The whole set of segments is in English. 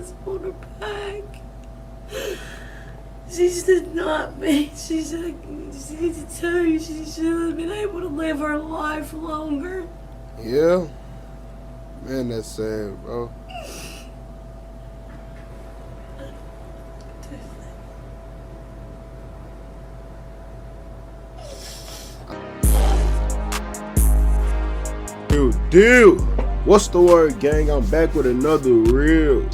does want her back. She did not make. She said to tell you she should have been able to live her life longer. Yeah. Man, that's sad, bro. Deal. What's the word, gang? I'm back with another Real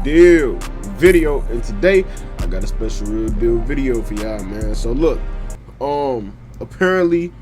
Deal video, and today I got a special Real Deal video for y'all, man. So look, apparently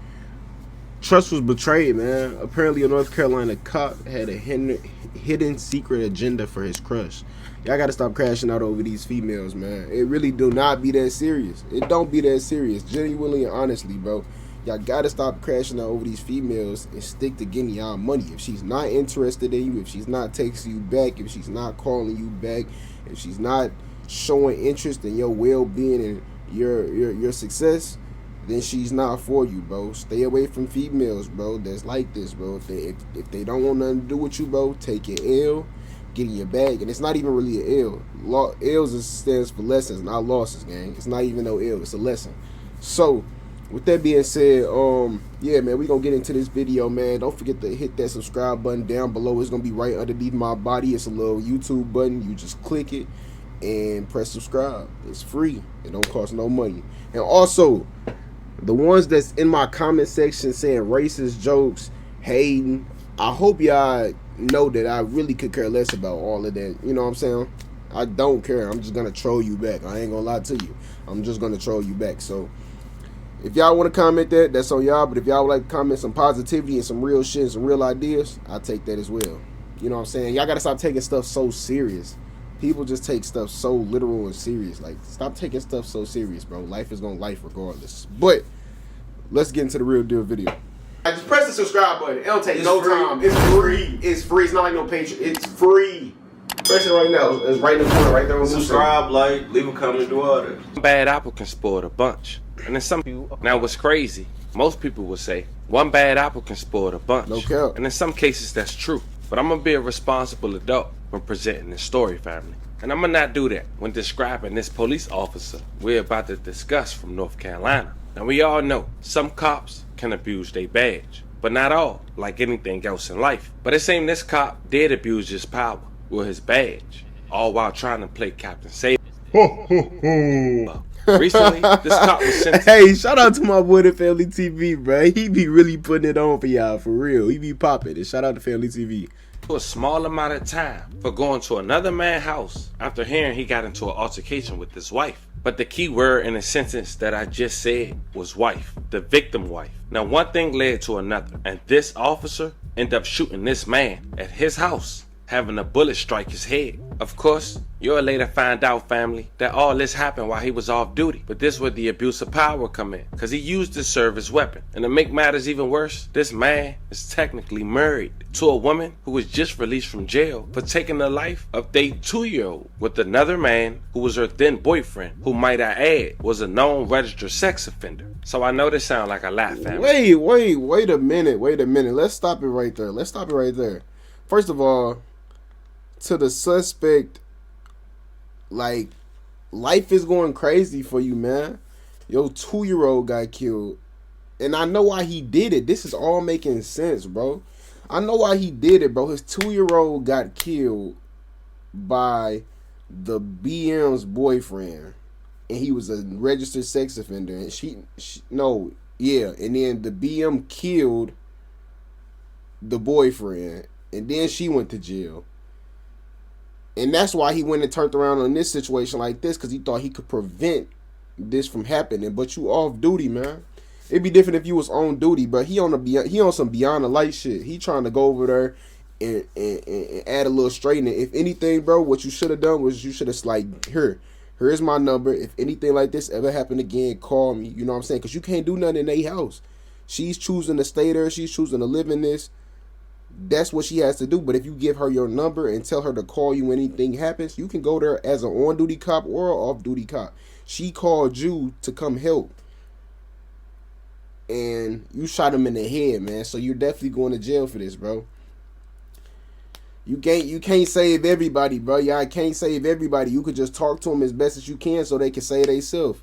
trust was betrayed, man. Apparently a North Carolina cop had a hidden secret agenda for his crush. Y'all gotta stop crashing out over these females, man. It really do not be that serious. It don't be that serious, genuinely and honestly, bro. Y'all gotta stop crashing out over these females and stick to getting y'all money. If she's not interested in you, if she's not texting you back, if she's not calling you back, if she's not showing interest in your well-being and your success, then she's not for you, bro. Stay away from females, bro, that's like this, bro. If they don't want nothing to do with you, bro, take your L, get in your bag. And it's not even really an L. L's stands for lessons, not losses, gang. It's not even no L, it's a lesson. So with that being said, yeah, man, we gonna get into this video, man. Don't forget to hit that subscribe button down below. It's gonna be right underneath my body. It's a little YouTube button. You just click it and press subscribe. It's free. It don't cost no money. And also, the ones that's in my comment section saying racist jokes, hating, I hope y'all know that I really could care less about all of that. You know what I'm saying? I don't care. I'm just gonna troll you back. I ain't gonna lie to you. I'm just gonna troll you back. So if y'all want to comment that, that's on y'all. But if y'all would like to comment some positivity and some real shit and some real ideas, I'll take that as well. You know what I'm saying? Y'all got to stop taking stuff so serious. People just take stuff so literal and serious. Like, stop taking stuff so serious, bro. Life is going to life regardless. But let's get into the Real Deal video. I just press the subscribe button. It don't take no time. It's free. It's free. It's not like no Patreon. It's free. Press it right now. It's right in the corner, right there on subscribe, like, leave a comment, do all that. One bad apple can spoil a bunch. And then some people, now what's crazy, most people will say, one bad apple can spoil a bunch. No cap. And in some cases that's true. But I'm gonna be a responsible adult when presenting this story, family. And I'm gonna not do that when describing this police officer we're about to discuss from North Carolina. Now we all know, some cops can abuse their badge. But not all, like anything else in life. But it seems this cop did abuse his power with his badge, all while trying to play Captain Save. Recently, this cop was sent. Hey, shout out to my boy, the Family TV, bro. He be really putting it on for y'all, for real. He be popping it. Shout out to Family TV. For a small amount of time for going to another man's house after hearing he got into an altercation with his wife. But the key word in the sentence that I just said was wife, the victim wife. Now one thing led to another, and this officer ended up shooting this man at his house, having a bullet strike his head. Of course, you'll later find out, family, that all this happened while he was off duty. But this is where the abuse of power come in, because he used to serve as weapon. And to make matters even worse, this man is technically married to a woman who was just released from jail for taking the life of their 2-year-old with another man who was her then boyfriend, who, might I add, was a known registered sex offender. So I know this sounds like a lot, family. Wait a minute. Let's stop it right there. First of all, to the suspect, like, life is going crazy for you, man. Your 2-year-old got killed, and I know why he did it. This is all making sense, bro. I know why he did it, bro. His 2-year-old got killed by the BM's boyfriend, and he was a registered sex offender, and and then the BM killed the boyfriend, and then she went to jail. And that's why he went and turned around on this situation like this, because he thought he could prevent this from happening. But you off duty, man. It'd be different if you was on duty, but he on some beyond the light shit. He trying to go over there and add a little straightening. If anything, bro, what you should have done was you should have like, here's my number. If anything like this ever happen again, call me. You know what I'm saying? Because you can't do nothing in their house. She's choosing to stay there. She's choosing to live in this. That's what she has to do. But if you give her your number and tell her to call you when anything happens, you can go there as an on-duty cop or an off-duty cop. She called you to come help, and you shot him in the head, man. So you're definitely going to jail for this, bro. You can't save everybody, bro. Y'all can't save everybody. You could just talk to them as best as you can so they can save themselves.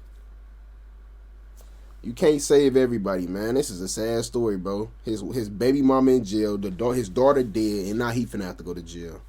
You can't save everybody, man. This is a sad story, bro. His baby mama in jail, his daughter dead, and now he finna have to go to jail.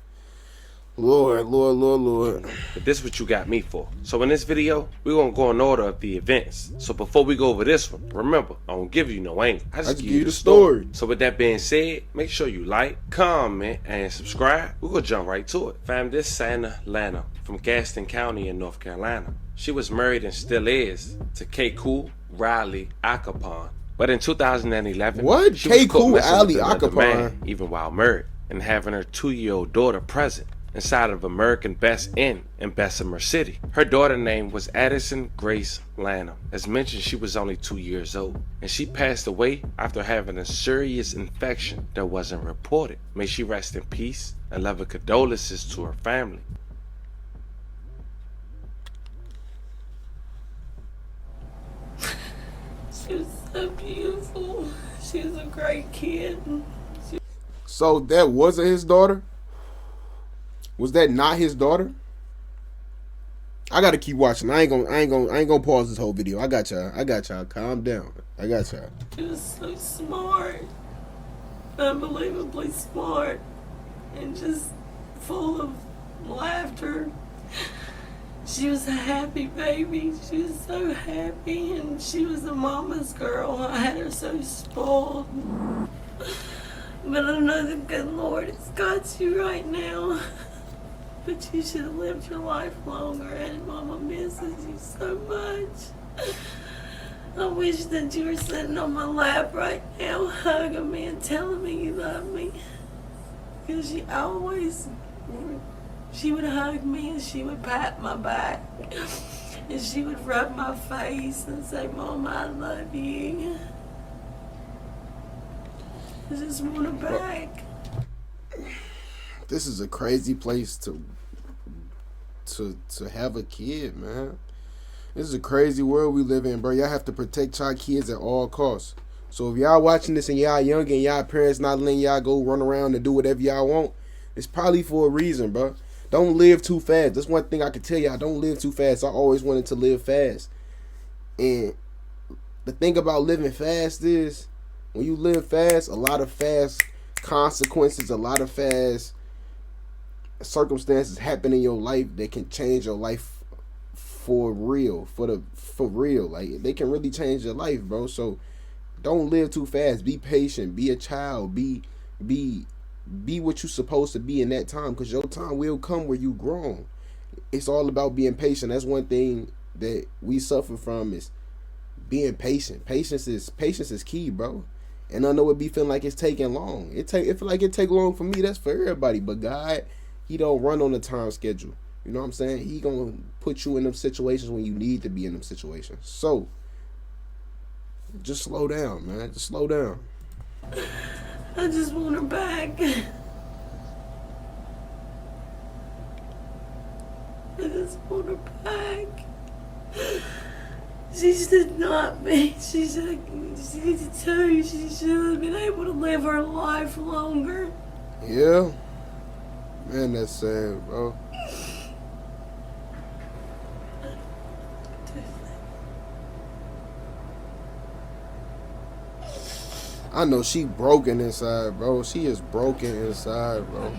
Lord. But this is what you got me for. So in this video, we're gonna go in order of the events. So before we go over this one, remember, I don't give you no angle. I just give you the story. So with that being said, make sure you like, comment, and subscribe. We're gonna jump right to it. Fam, this Santa Lana from Gaston County in North Carolina. She was married and still is to K. Cool Riley Acapon. But in 2011, what? She was K. caught Cool messing with Riley another man, Acapon, even while married, and having her 2-year-old daughter present inside of American Best Inn in Bessemer City. Her daughter name was Addison Grace Lanham. As mentioned, she was only 2 years old, and she passed away after having a serious infection that wasn't reported. May she rest in peace, and loving condolences to her family. She was so beautiful. She was a great kid. So that wasn't his daughter? Was that not his daughter? I gotta keep watching. I ain't gonna pause this whole video. I got y'all. Calm down. I got y'all. She was so smart. Unbelievably smart. And just full of laughter. She was a happy baby. She was so happy, and she was a mama's girl. I had her so spoiled. But I know the good Lord has got you right now. But you should have lived your life longer, and Mama misses you so much. I wish that you were sitting on my lap right now, hugging me and telling me you love me. Because she would hug me and she would pat my back. And she would rub my face and say, Mama, I love you. I just want her back. This is a crazy place to have a kid, man. This is a crazy world we live in, bro. Y'all have to protect y'all kids at all costs. So if y'all watching this and y'all young and y'all parents not letting y'all go run around and do whatever y'all want, it's probably for a reason, bro. Don't live too fast. That's one thing I can tell y'all. Don't live too fast. I always wanted to live fast. And the thing about living fast is, when you live fast, a lot of fast consequences, a lot of fast circumstances happen in your life that can change your life for real. For real. Like, they can really change your life, bro. So don't live too fast. Be patient. Be a child. Be what you're supposed to be in that time, because your time will come where you grown. It's all about being patient. That's one thing that we suffer from, is being patient. Patience is key, bro. And I know it be feeling like it's taking long. It feel like it take long for me. That's for everybody. But God, He don't run on a time schedule. You know what I'm saying? He gonna put you in them situations when you need to be in them situations. So just slow down, man. Just slow down. I just want her back. I just want her back. She should not be. She should tell you she should have been able to live her life longer. Yeah. Man, that's sad, bro. I know she broken inside, bro. She is broken inside, bro.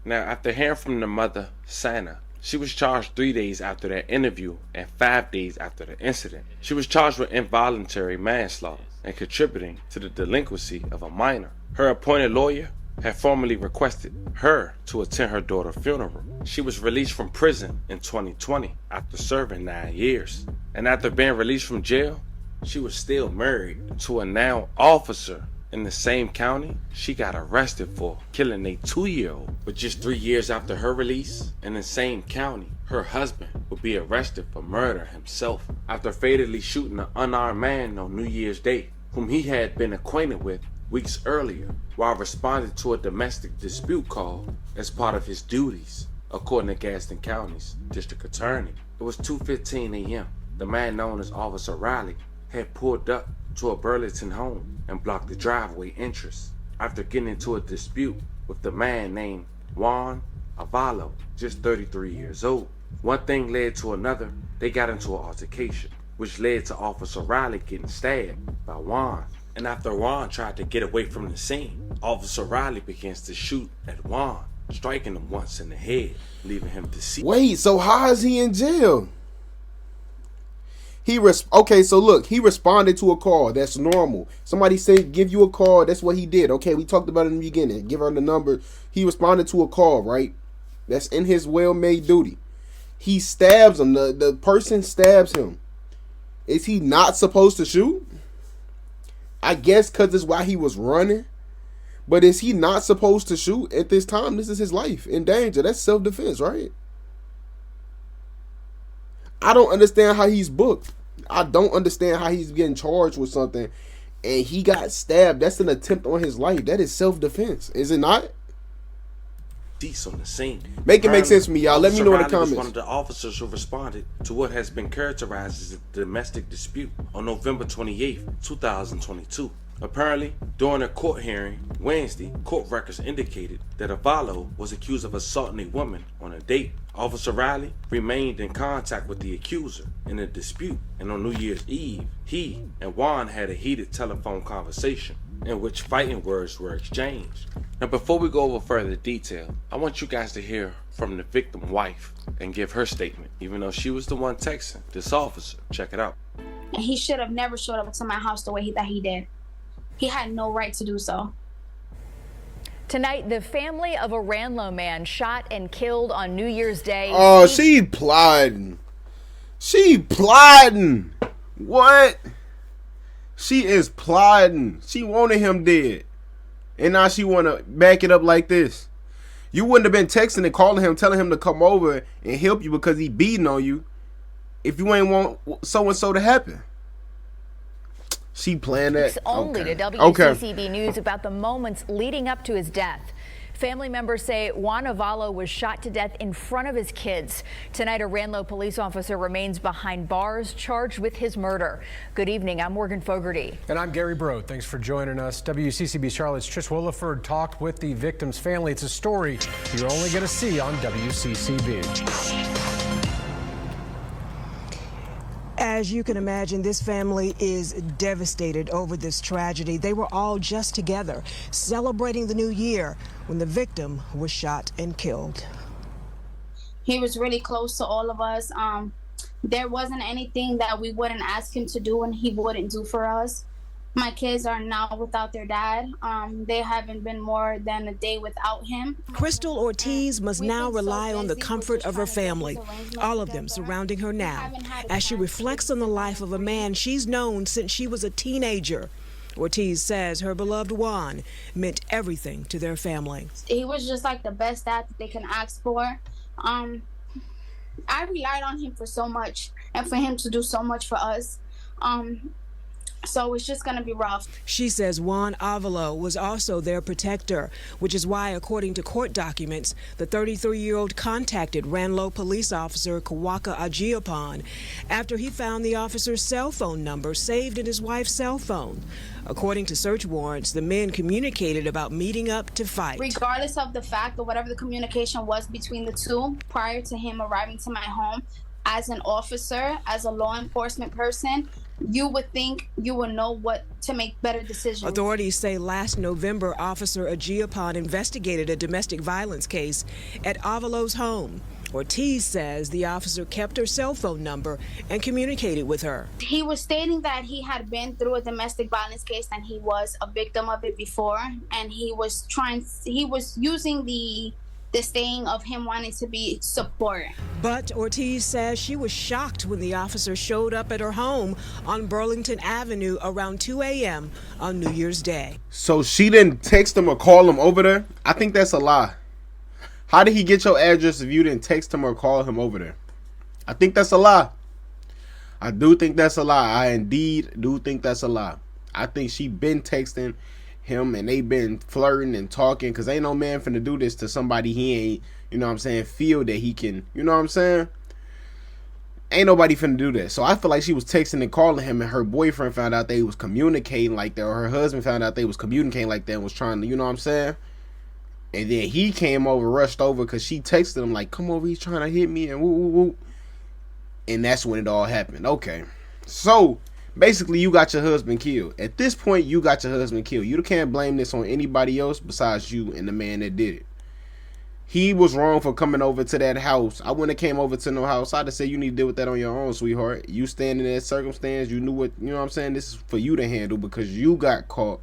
Now, after hearing from the mother, Santa, she was charged 3 days after that interview and 5 days after the incident. She was charged with involuntary manslaughter and contributing to the delinquency of a minor. Her appointed lawyer had formally requested her to attend her daughter's funeral. She was released from prison in 2020 after serving 9 years. And after being released from jail, she was still married to a now officer in the same county she got arrested for killing a 2-year-old. But just 3 years after her release, in the same county, her husband would be arrested for murder himself after fatally shooting an unarmed man on New Year's Day, whom he had been acquainted with weeks earlier while responding to a domestic dispute call as part of his duties, according to Gaston County's district attorney. It was 2:15 a.m. The man known as Officer Riley had pulled up to a Burlington home and blocked the driveway entrance. after getting into a dispute with the man named Juan Avallo, just 33 years old. One thing led to another. They got into an altercation, which led to Officer Riley getting stabbed by Juan. And after Juan tried to get away from the scene, Officer Riley begins to shoot at Juan, striking him once in the head, leaving him deceased. Wait, so how is he in jail? Okay, so look, he responded to a call. That's normal. Somebody said, give you a call. That's what he did. Okay, we talked about it in the beginning. Give her the number. He responded to a call, right? That's in his well-made duty. He stabs him. The person stabs him. Is he not supposed to shoot? I guess because it's why he was running. But is he not supposed to shoot at this time? This is his life in danger. That's self-defense, right? I don't understand how he's booked. I don't understand how he's getting charged with something and he got stabbed. That's an attempt on his life. That is self-defense. Is it not? On the scene. Make it make sense for me, y'all. Let me know in the comments. Was one of the officers who responded to what has been characterized as a domestic dispute on November 28th, 2022. Apparently, during a court hearing Wednesday, court records indicated that Avallo was accused of assaulting a woman on a date. Officer Riley remained in contact with the accuser in a dispute, and on New Year's Eve, he and Juan had a heated telephone conversation in which fighting words were exchanged. Now, before we go over further detail, I want you guys to hear from the victim's wife and give her statement, even though she was the one texting this officer. Check it out. And he should have never showed up to my house the way that he did. He had no right to do so. Tonight, the family of a Ranlo man shot and killed on New Year's Day. Oh, she plotting. She plotting. What? She is plotting. She wanted him dead. And now she want to back it up like this. You wouldn't have been texting and calling him, telling him to come over and help you because he beating on you if you ain't want so-and-so to happen. She planned that. Only to WCCB News about the moments leading up to his death. Family members say Juan Avallo was shot to death in front of his kids. Tonight, a Ranlo police officer remains behind bars charged with his murder. Good evening. I'm Morgan Fogarty. And I'm Gary Broad. Thanks for joining us. WCCB Charlotte's Trish Williford talked with the victim's family. It's a story you're only going to see on WCCB. As you can imagine, this family is devastated over this tragedy. They were all just together, celebrating the new year when the victim was shot and killed. He was really close to all of us. There wasn't anything that we wouldn't ask him to do and he wouldn't do for us. My kids are now without their dad. They haven't been more than a day without him. Crystal Ortiz must now rely on the comfort of her family, all of them surrounding her now, as she reflects on the life of a man she's known since she was a teenager. Ortiz says her beloved Juan meant everything to their family. He was just like the best dad that they can ask for. I relied on him for so much and for him to do so much for us. So it's just going to be rough. She says Juan Avallo was also their protector, which is why, according to court documents, the 33-year-old contacted Ranlo police officer Kawaka Ajiapan after he found the officer's cell phone number saved in his wife's cell phone. According to search warrants, the men communicated about meeting up to fight. Regardless of the fact or whatever the communication was between the two prior to him arriving to my home, as an officer, as a law enforcement person, you would think you would know what to make better decisions. Authorities say last November, Officer Ajiapan investigated a domestic violence case at Avallo's home. Ortiz says the officer kept her cell phone number and communicated with her. He was stating that he had been through a domestic violence case and he was a victim of it before, and he was using the staying of him wanting to be support. But Ortiz says she was shocked when the officer showed up at her home on Burlington Avenue around 2 a.m. on New Year's Day. So she didn't text him or call him over there? I think that's a lie. How did he get your address if you didn't text him or call him over there? I think that's a lie. I do think that's a lie. I indeed do think that's a lie. I think she been texting him and they been flirting and talking, because ain't no man finna do this to somebody he ain't, you know what I'm saying, feel that he can, you know what I'm saying? Ain't nobody finna do that. So I feel like she was texting and calling him, and her boyfriend found out they was communicating like that, or her husband found out they was communicating like that and was trying to, you know what I'm saying? And then he came over, rushed over, because she texted him like, come over, he's trying to hit me, and woo, woo, woo. And that's when it all happened. Okay. So, basically, you got your husband killed. At this point, you got your husband killed. You can't blame this on anybody else besides you and the man that did it. He was wrong for coming over to that house. I wouldn't have came over to no house. I'd have said you need to deal with that on your own, sweetheart. You stand in that circumstance. You knew what, you know what I'm saying? This is for you to handle because you got caught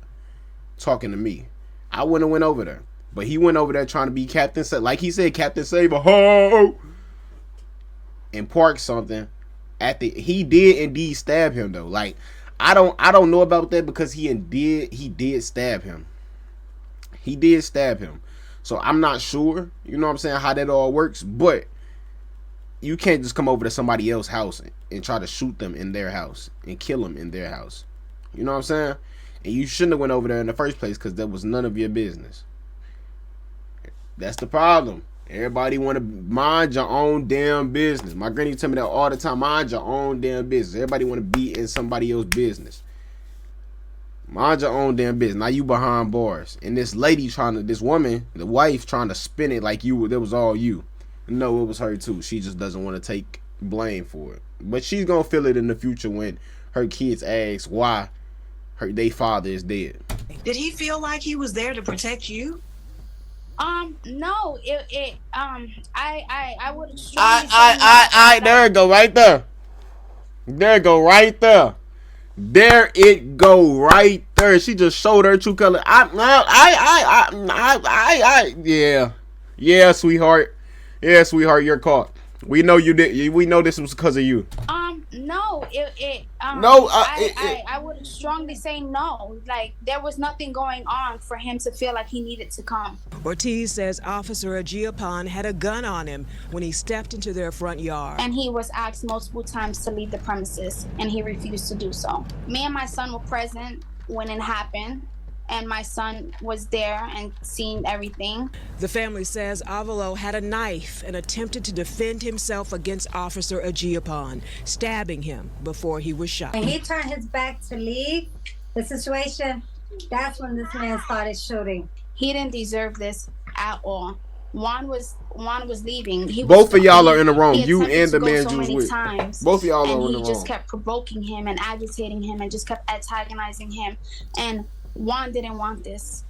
talking to me. I wouldn't have went over there. But he went over there trying to be Captain, like he said, Captain Save a Ho, and park something. He did indeed stab him though. Like I don't know about that because he did stab him. He did stab him. So I'm not sure, you know what I'm saying, how that all works. But you can't just come over to somebody else's house and try to shoot them in their house and kill them in their house. You know what I'm saying? And you shouldn't have went over there in the first place because that was none of your business. That's the problem. Everybody want to mind your own damn business. My granny tell me that all the time. Mind your own damn business. Everybody want to be in somebody else's business. Mind your own damn business. Now you behind bars. And this lady this woman, the wife trying to spin it like that was all you. No, it was her too. She just doesn't want to take blame for it. But she's going to feel it in the future when her kids ask why their father is dead. Did he feel like he was there to protect you? No, I would have there it go right there. There it go right there. There it go right there. She just showed her true color. Yeah, sweetheart. Yeah, sweetheart, you're caught. We know you did. We know this was because of you. No, I would strongly say no. Like there was nothing going on for him to feel like he needed to come. Ortiz says Officer Agiapan had a gun on him when he stepped into their front yard. And he was asked multiple times to leave the premises, and he refused to do so. Me and my son were present when it happened, and my son was there and seen everything. The family says Avalo had a knife and attempted to defend himself against Officer Agiapan, stabbing him before he was shot. When he turned his back to leave the situation, that's when this man started shooting. He didn't deserve this at all. Juan was leaving. Both of y'all are in the wrong. You and the man you was with. Both of y'all are in the wrong. And he just kept provoking him and agitating him and just kept antagonizing him. And Juan didn't want this.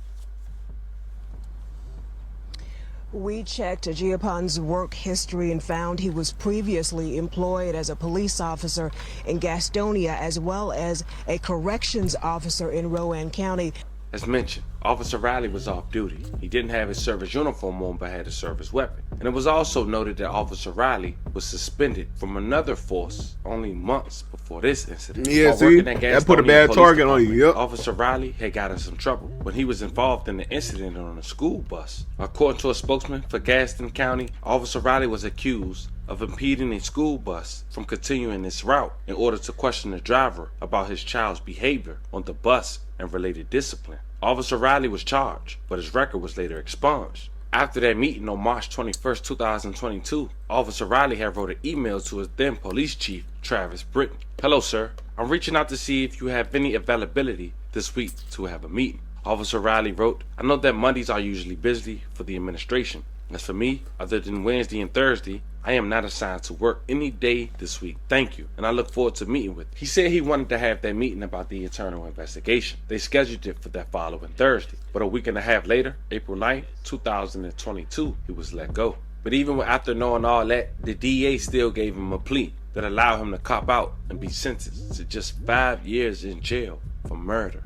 We checked Agiapan's work history and found he was previously employed as a police officer in Gastonia as well as a corrections officer in Rowan County. As mentioned, Officer Riley was off duty. He didn't have his service uniform on but had a service weapon. And it was also noted that Officer Riley was suspended from another force only months before this incident. Yeah, see, that put a bad target on you. Yep. Officer Riley had got in some trouble when he was involved in the incident on a school bus. According to a spokesman for Gaston County, Officer Riley was accused of impeding a school bus from continuing its route in order to question the driver about his child's behavior on the bus and related discipline. Officer Riley was charged, but his record was later expunged. After that meeting on March 21st, 2022, Officer Riley had wrote an email to his then police chief, Travis Britton. Hello, sir. I'm reaching out to see if you have any availability this week to have a meeting. Officer Riley wrote, I know that Mondays are usually busy for the administration. As for me, other than Wednesday and Thursday, I am not assigned to work any day this week. Thank you, and I look forward to meeting with you. He said he wanted to have that meeting about the internal investigation. They scheduled it for that following Thursday, but a week and a half later, April 9th, 2022, he was let go. But even after knowing all that, the DA still gave him a plea that allowed him to cop out and be sentenced to just 5 years in jail for murder.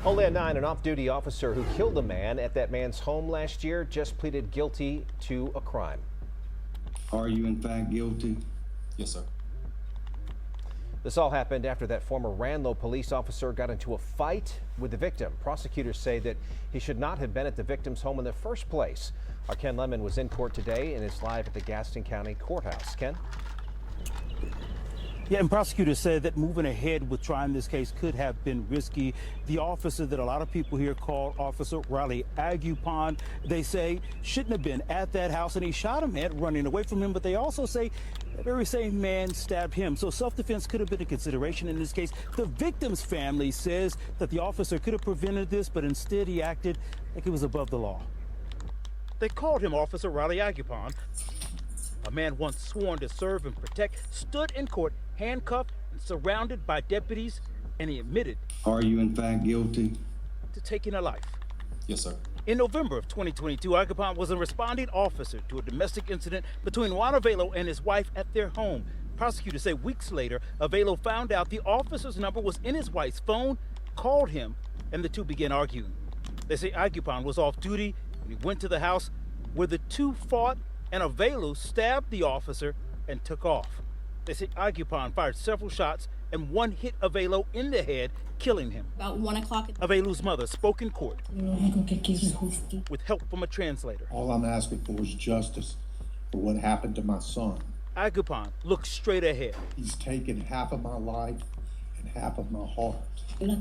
Only at 9, an off-duty officer who killed a man at that man's home last year just pleaded guilty to a crime. Are you in fact guilty? Yes, sir. This all happened after that former Ranlo police officer got into a fight with the victim. Prosecutors say that he should not have been at the victim's home in the first place. Our Ken Lemon was in court today and is live at the Gaston County Courthouse. Ken? Yeah, and prosecutors said that moving ahead with trying this case could have been risky. The officer that a lot of people here call Officer RealDealQ, they say shouldn't have been at that house, and he shot a man running away from him, but they also say that very same man stabbed him. So self-defense could have been a consideration in this case. The victim's family says that the officer could have prevented this, but instead he acted like he was above the law. They called him Officer RealDealQ. A man once sworn to serve and protect stood in court handcuffed and surrounded by deputies, and he admitted. Are you in fact guilty? To taking a life. Yes, sir. In November of 2022, Agapon was a responding officer to a domestic incident between Juan Avelo and his wife at their home. Prosecutors say weeks later, Avelo found out the officer's number was in his wife's phone, called him, and the two began arguing. They say Agapon was off duty when he went to the house where the two fought, and Avelo stabbed the officer and took off. They say Agapon fired several shots and one hit Avelo in the head, killing him. About 1 o'clock. Avelo's mother spoke in court with help from a translator. All I'm asking for is justice for what happened to my son. Agapon looked straight ahead. He's taken half of my life and half of my heart. There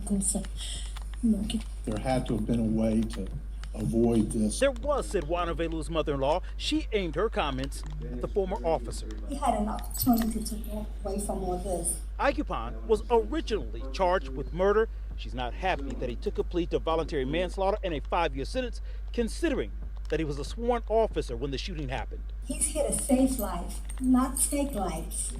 had to have been a way to avoid this. There was, said Juan Avelo's mother-in-law. She aimed her comments at the former officer. He had an opportunity to walk away from all this. Agapon was originally charged with murder. She's not happy that he took a plea to voluntary manslaughter and a 5-year sentence, considering that he was a sworn officer when the shooting happened. He's here to save life, not take lives.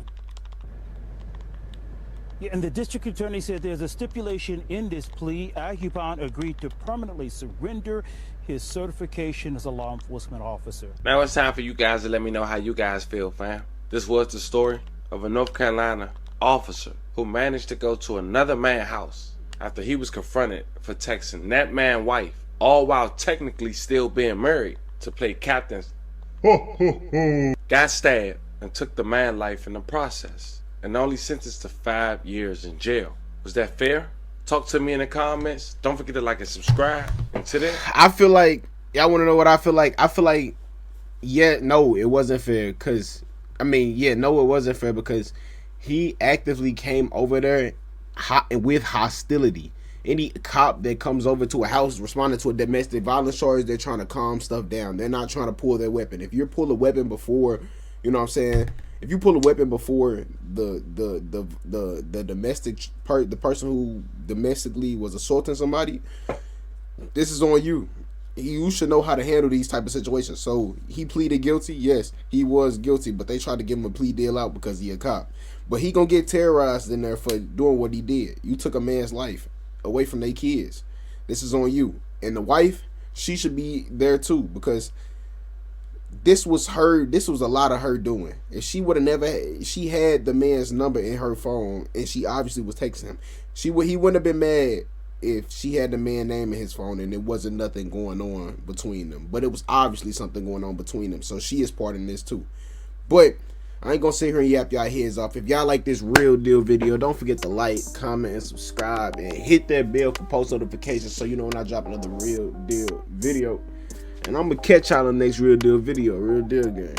Yeah, and the district attorney said there's a stipulation in this plea. Agapon agreed to permanently surrender his certification as a law enforcement officer. Now it's time for you guys to let me know how you guys feel, fam. This was the story of a North Carolina officer who managed to go to another man's house after he was confronted for texting that man's wife, all while technically still being married, to play captain. Got stabbed and took the man's life in the process, and only sentenced to 5 years in jail. Was that fair? Talk to me in the comments. Don't forget to like and subscribe. Until then, I feel like, y'all want to know what I feel like? I feel like, yeah, no, it wasn't fair. Because, no, it wasn't fair because he actively came over there with hostility. Any cop that comes over to a house responding to a domestic violence charge, they're trying to calm stuff down. They're not trying to pull their weapon. If you pull a weapon before, you know what I'm saying? If you pull a weapon before the person who domestically was assaulting somebody, this is on you. You should know how to handle these type of situations. So he pleaded guilty. Yes, he was guilty, but they tried to give him a plea deal out because he a cop. But he gonna get terrorized in there for doing what he did. You took a man's life away from their kids. This is on you. And the wife, she should be there too, because this was a lot of her doing. If she would have she had the man's number in her phone and she obviously was texting him, he wouldn't have been mad if she had the man's name in his phone and it wasn't nothing going on between them. But it was obviously something going on between them. So she is part in this too. But I ain't gonna sit here and yap y'all heads off. If y'all like this real deal video, don't forget to like, comment, and subscribe, and hit that bell for post notifications so you know when I drop another real deal video. And I'm gonna catch y'all in the next real deal video. Real deal gang.